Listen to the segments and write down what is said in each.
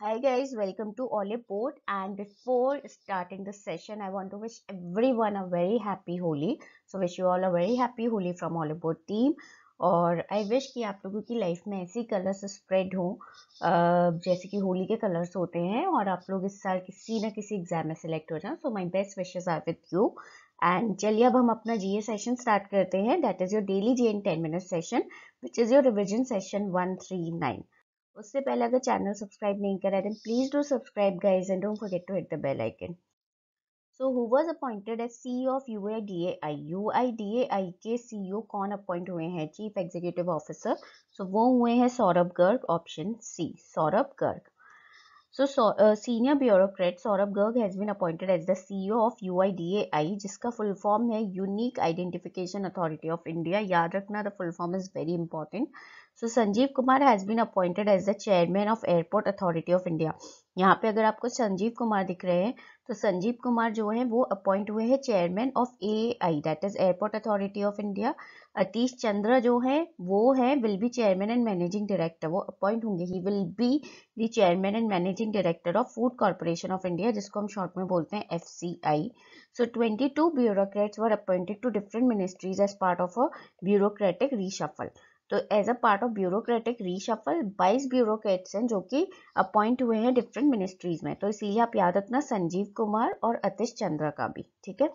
Hi guys, welcome to Oliport. And before starting the session, I want to wish everyone a very happy Holi. So wish you all a very happy Holi from Oliport team. और I wish कि आप लोगों की life में ऐसी colours spread हो जैसे कि होली के कलर्स होते हैं और आप लोग इस साल किसी ना किसी एग्जाम में सिलेक्ट हो जाए. So my best wishes are with you. And चलिए अब हम अपना जीए सेशन स्टार्ट करते हैं. That is your daily G in 10 minute session which is your revision session 139. उससे पहले अगर चैनल सब्सक्राइब नहीं करा है then please do subscribe guys and don't forget to hit the bell icon. So who was appointed as CEO of UIDAI? UIDAI के CEO कौन appoint हुए हैं? Chief executive officer. सो वो हुए हैं Saurabh Garg. Option C, Saurabh Garg. So, senior bureaucrat Saurabh Garg has been appointed as the CEO of UIDAI, जिसका full form है Unique Identification Authority of India. याद रखना, the full form is very important. So, Sanjeev Kumar has been appointed as the Chairman of Airport Authority of India. यहाँ पे अगर आपको संजीव कुमार दिख रहे हैं तो संजीव कुमार जो है वो अपॉइंट हुए हैं chairman of AI, that is airport authority of India. Atish Chandra जो है वो है will be chairman and managing director. वो अपॉइंट होंगे, he will be the chairman and managing director of food corporation of India, जिसको हम शॉर्ट में बोलते हैं FCI. So 22 bureaucrats were appointed to different ministries as part of a bureaucratic reshuffle. तो as a part of bureaucratic reshuffle 22 bureaucrats हैं जो कि अपॉइंट हुए हैं डिफरेंट मिनिस्ट्रीज में. तो इसीलिए आप याद रखना संजीव कुमार और अतीश चंद्र का भी. ठीक है.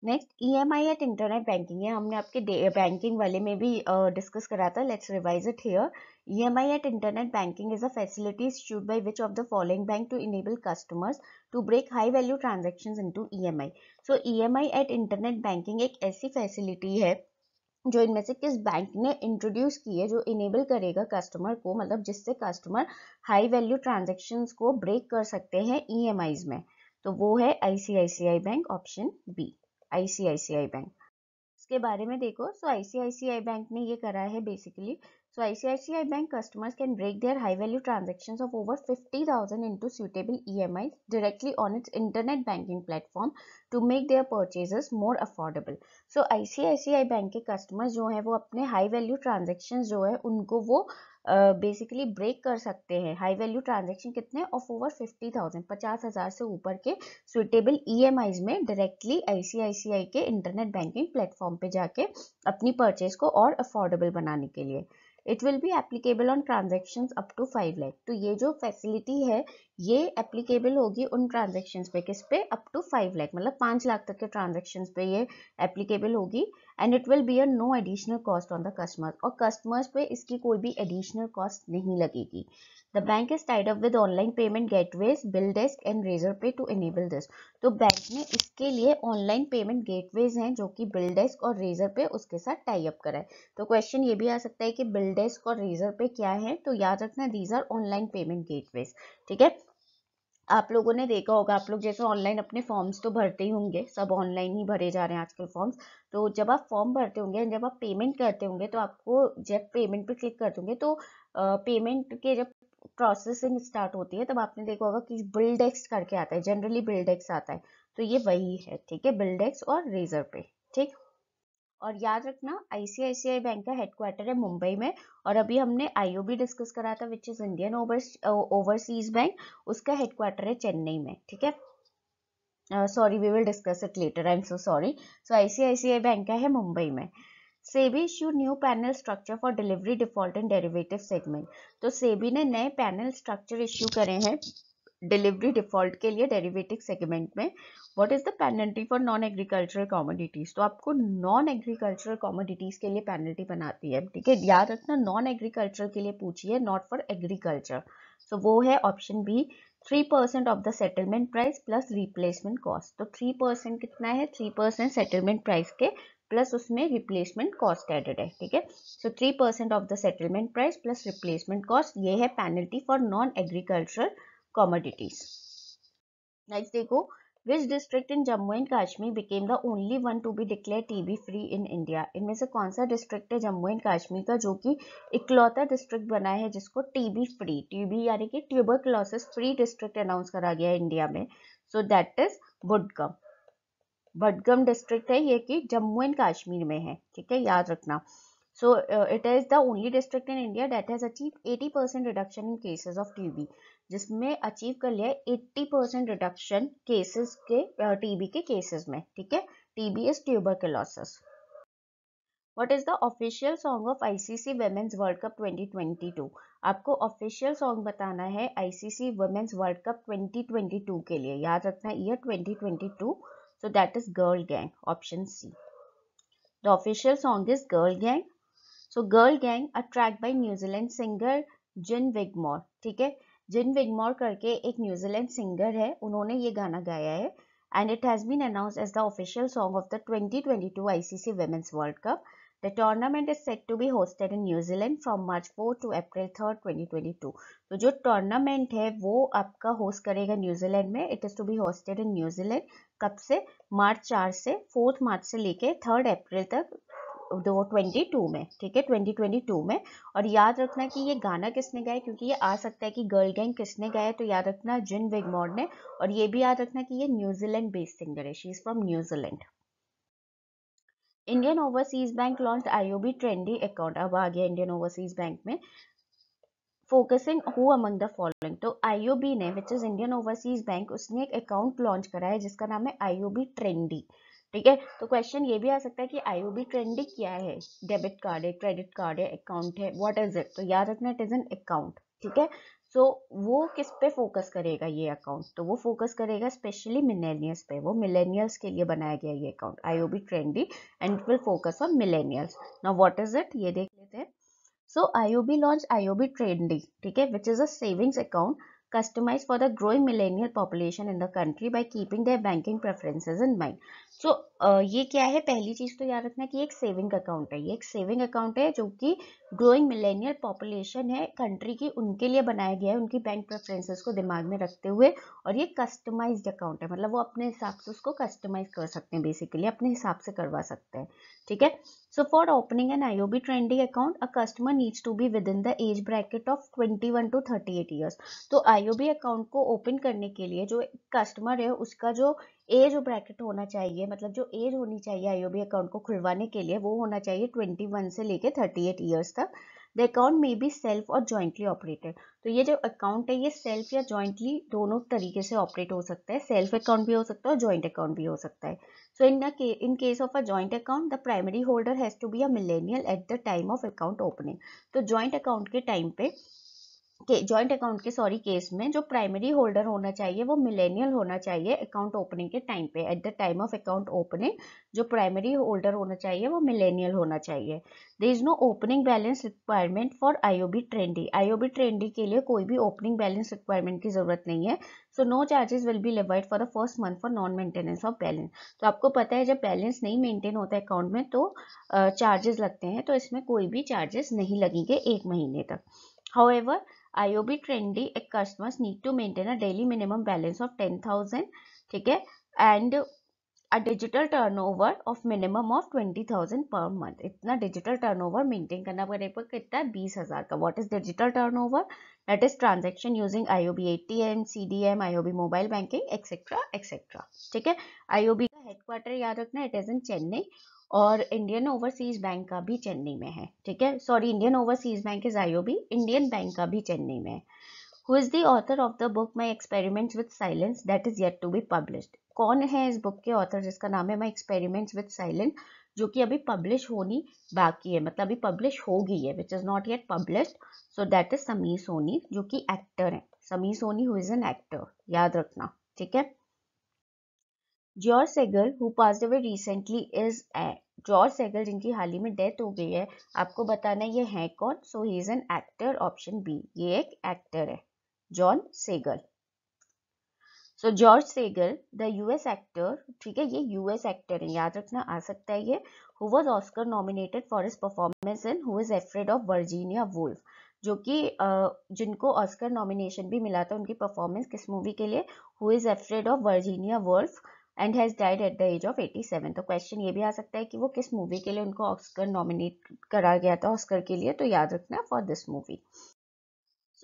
Next, EMI at internet banking है. हमने आपके बैंकिंग वाले में भी डिस्कस करा था. Let's revise it here. EMI at internet banking is a facility issued by which of the following bank to enable customers to break high value transactions into EMI. So EMI at internet banking एक ऐसी facility है जो इनमें से किस bank ने introduce की है, जो इनेबल करेगा कस्टमर को, मतलब जिससे कस्टमर हाई वैल्यू ट्रांजैक्शंस को ब्रेक कर सकते हैं ईएमआईज में. तो वो है ICICI bank. Option B, ICICI bank. इसके बारे में देखो. सो आईसीआईसीआई बैंक ने ये करा है basically. So ICICI bank customers can break their high value transactions of over 50,000 into suitable EMIs directly on its internet banking platform to make their purchases more affordable. So ICICI bank के customers जो है वो अपने high value transaction जो है उनको वो basically break कर सकते हैं. हाई वैल्यू ट्रांजेक्शन कितने? ऑफ ओवर 50,000, 50,000 से ऊपर के सुइटेबल ईएमआईज में डायरेक्टली आईसीआईसीआई के इंटरनेट बैंकिंग प्लेटफॉर्म पे जाके अपनी परचेज को और अफोर्डेबल बनाने के लिए. It will be applicable on transaction up to 5 lakh. तो ये जो फैसिलिटी है ये एप्लीकेबल होगी उन ट्रांजेक्शन्स पे, किस पे? अप टू 5 लाख, मतलब 5 लाख तक के ट्रांजेक्शन्स पे ये एप्लीकेबल होगी. And it will be a no additional cost on the customer. और कस्टमर्स पे इसकी कोई भी एडिशनल कॉस्ट नहीं लगेगी. The bank is tied up with online payment gateways, BillDesk and Razorpay to enable this. तो बैंक ने इसके लिए ऑनलाइन पेमेंट गेटवेज हैं जो कि बिल डेस्क और रेजरपे उसके साथ टाई अप करा है. तो क्वेश्चन ये भी आ सकता है कि बिल डेस्क और रेजरपे क्या है. तो याद रखना these are online payment gateways. ठीक है. आप लोगों ने देखा होगा, आप लोग जैसे ऑनलाइन अपने फॉर्म्स तो भरते ही होंगे, सब ऑनलाइन ही भरे जा रहे हैं आजकल फॉर्म्स. तो जब आप फॉर्म भरते होंगे, जब आप पेमेंट करते होंगे तो आपको जब पेमेंट पे क्लिक करते होंगे तो पेमेंट के जब प्रोसेसिंग स्टार्ट होती है तब आपने देखा होगा कि बिल डेस्क करके आता है, जनरली बिल डेस्क आता है. तो ये वही है. ठीक है, बिल डेस्क और रेजर पे. ठीक. और याद रखना आईसीआईसीआई बैंक का हेडक्वार्टर है मुंबई में. और अभी हमने आईओबी डिस्कस करा था विच इज इंडियन ओवरसीज बैंक. उसका हेडक्वार्टर है चेन्नई में. ठीक है. Sorry, we will discuss it later, I am so sorry. So ICICI bank का है मुंबई में. SEBI issue new penal structure for delivery default and derivative segment. तो सेबी ने नए पैनल स्ट्रक्चर इश्यू करे हैं डिलीवरी डिफॉल्ट के लिए डेरिवेटिव सेगमेंट में. What is the penalty for non agricultural commodities? तो आपको नॉन एग्रीकल्चरल कमोडिटीज के लिए पेनल्टी बनाती है. ठीक है, याद रखना नॉन एग्रीकल्चर के लिए पूछिए, नॉट फॉर एग्रीकल्चर. सो वो है option B, 3% of the settlement price plus replacement cost. तो 3% कितना है? 3% सेटलमेंट प्राइस के प्लस उसमें रिप्लेसमेंट कॉस्ट एडेड है. ठीक है. So 3% of the settlement price plus replacement cost, ये है penalty for non agricultural commodities. Next देखो, which district in Jammu and Kashmir became the only one to be declared TB free in India? इनमें से कौन सा district है Jammu and Kashmir का जो कि इकलौता डिस्ट्रिक्ट बना है जिसको टीबी फ्री, टीबी यानी कि ट्यूबरकुलोसिस फ्री डिस्ट्रिक्ट अनाउंस करा गया है इंडिया में. So that is Budgam. Budgam district है ये कि जम्मू एंड कश्मीर में है. ठीक है, याद रखना. So it is the only district in India that has achieved 80% reduction in cases of TB, जिसमें अचीव कर लिया है 80% रिडक्शन केसेस के टीबी के केसेस में, ठीक है. TB is tuberculosis. What is the official song of ICC Women's World Cup 2022? आपको ऑफिशियल सॉन्ग बताना है ICC Women's World Cup 2022 के लिए. याद रखना है year 2022. So that is Girl Gang, option C. The official song is Girl Gang. So Girl Gang, a track by New Zealand singer जिन विगमोर, ठीक है. जिन विगमोर करके एक न्यूजीलैंड सिंगर है, उन्होंने ये गाना गाया है. And it has been announced as the official song of the 2022 ICC Women's World Cup. The tournament is set to be hosted in New Zealand from March 4 to April 3rd, 2022. तो जो tournament है वो आपका host करेगा New Zealand में. It is to be hosted in New Zealand. कब से? मार्च 4 से 4 मार्च से लेके 3 अप्रैल तक 2022 में, ठीक है, 2022 में. और याद रखना कि ये गाना किसने गाया, क्योंकि ये आ सकता है कि गर्ल गैंग किसने गाया, तो याद रखना जिन विगमोर ने. और ये भी याद रखना कि ये न्यूजीलैंड बेस्ड सिंगर है. She is from New Zealand. Indian Overseas bank launch IOB trendy account. अब आ गया इंडियन ओवरसीज बैंक में. Focusing who among the following. तो IOB ने, विच इज इंडियन ओवरसीज बैंक, उसने एक अकाउंट लॉन्च करा है जिसका नाम है IOB ट्रेंडी, ठीक है. तो क्वेश्चन ये भी आ सकता है कि IOB ट्रेंडी क्या है. डेबिट कार्ड है, क्रेडिट कार्ड है, अकाउंट है, व्हाट इज इट. तो याद रखना इट इज एन अकाउंट, ठीक है. सो वो किस पे फोकस करेगा ये अकाउंट, तो वो फोकस करेगा स्पेशली मिलेनियल्स पे. वो मिलेनियल्स के लिए बनाया गया ये account IOB trendy, and it will focus on millennials. Now what is it, ये देख लेते हैं. So IOB launched IOB Trendy, ठीक है, which is a savings account customized for the growing millennial population in the country by keeping their banking preferences in mind. So ये क्या है, पहली चीज तो याद रखना कि एक सेविंग अकाउंट है. ये एक सेविंग अकाउंट है जो कि ग्रोइंग मिलेनियल पॉपुलेशन है कंट्री की, उनके लिए बनाया गया है, उनकी बैंक प्रेफरेंसेस को दिमाग में रखते हुए. और ये कस्टमाइज्ड अकाउंट है, मतलब वो अपने हिसाब से उसको कस्टमाइज कर सकते हैं, बेसिकली अपने हिसाब से करवा सकते हैं, ठीक है. So for opening an IOB Trendy account, a customer needs to be within the age bracket of 21 to 38 years. तो IOB अकाउंट को ओपन करने के लिए जो कस्टमर है उसका जो एज ब्रैकेट होना चाहिए, मतलब जो एज होनी चाहिए IOB अकाउंट को खुलवाने के लिए, वो होना चाहिए 21 से लेके 38 ईयर्स तक. द अकाउंट में बी सेल्फ और जॉइंटली ऑपरेटेड. तो ये जो अकाउंट है ये सेल्फ या जॉइंटली दोनों तरीके से ऑपरेट हो सकता है. सेल्फ अकाउंट भी हो सकता है और जॉइंट अकाउंट भी हो सकता है. So in case of a joint account, the primary holder has to be a millennial at the time of account opening. तो joint account के टाइम पे जॉइंट अकाउंट के केस में जो प्राइमरी होल्डर होना चाहिए वो मिलेनियल होना चाहिए अकाउंट ओपनिंग के टाइम पे. At the time of account opening जो प्राइमरी होल्डर होना चाहिए वो मिलेनियल होना चाहिए. There is no opening balance requirement for IOB Trendy. IOB Trendy के लिए कोई भी ओपनिंग बैलेंस रिक्वायरमेंट की जरूरत नहीं है. So no charges will be levied for the first month for non maintenance of balance. तो आपको पता है जब बैलेंस नहीं मेंटेन होता है अकाउंट में तो चार्जेस लगते हैं, तो इसमें कोई भी चार्जेस नहीं लगेंगे 1 महीने तक. However, IOB Trendy customers need to maintain a daily minimum balance of 10,000, ठीक है, and a digital turnover of minimum of 20,000 per month. इतना digital turnover maintain करना पड़ेगा. कितना? 20,000 का. What is digital turnover? That is transaction using IOB ATM, CDM, IOB mobile banking, etc. etc. ठीक है. IOB का हेडक्वार्टर याद रखना, इट इज इन चेन्नई, और इंडियन ओवरसीज बैंक का भी चेन्नई में है, ठीक है. Sorry, Indian Overseas bank is IOB, Indian bank का भी चेन्नई में है. Who is the author of the book My Experiments with Silence that is yet to be published? कौन है इस बुक के ऑथर जिसका नाम है My Experiments with Silence, जो कि अभी पब्लिश होनी बाकी है, मतलब अभी पब्लिश हो गई है, which is not yet published. So that is Sameer Soni, जो कि एक्टर है. Sameer Soni who is an actor, याद रखना, ठीक है. George Segal who passed away recently is George Segal जिनकी हाल ही में डेथ हो गई है, आपको बताना है ये है कौन. So he is an actor, option B, ये एक एक्टर है, John Segal. So George Segal the US actor, ठीक है, ये US एक्टर है, याद रखना, आ सकता है ये. Who was Oscar nominated for his performance in who is afraid of Virginia wolf, जो कि जिनको ऑस्कर नॉमिनेशन भी मिला था उनकी परफॉर्मेंस किस मूवी के लिए, who is afraid of Virginia Woolf, and has died at the age of 87. तो क्वेश्चन ये भी आ सकता है कि वो किस मूवी के लिए उनको ऑस्कर नॉमिनेट करा गया था ऑस्कर के लिए, तो याद रखना for this movie.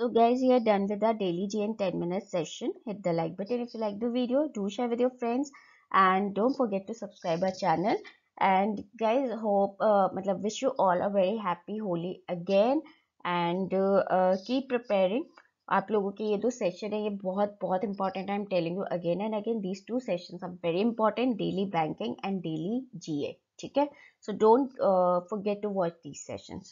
So guys, we are done with our daily GN 10-minute session. Hit the like button if you like the video. Do share with your friends and don't forget to subscribe our channel. And guys hope मतलब wish you all a very happy Holi again and keep preparing. आप लोगों के ये जो session है ये बहुत बहुत इंपॉर्टेंट है. I am telling you again and again these two sessions are very important. Daily banking and daily GA. ठीक है, so don't forget to watch these sessions.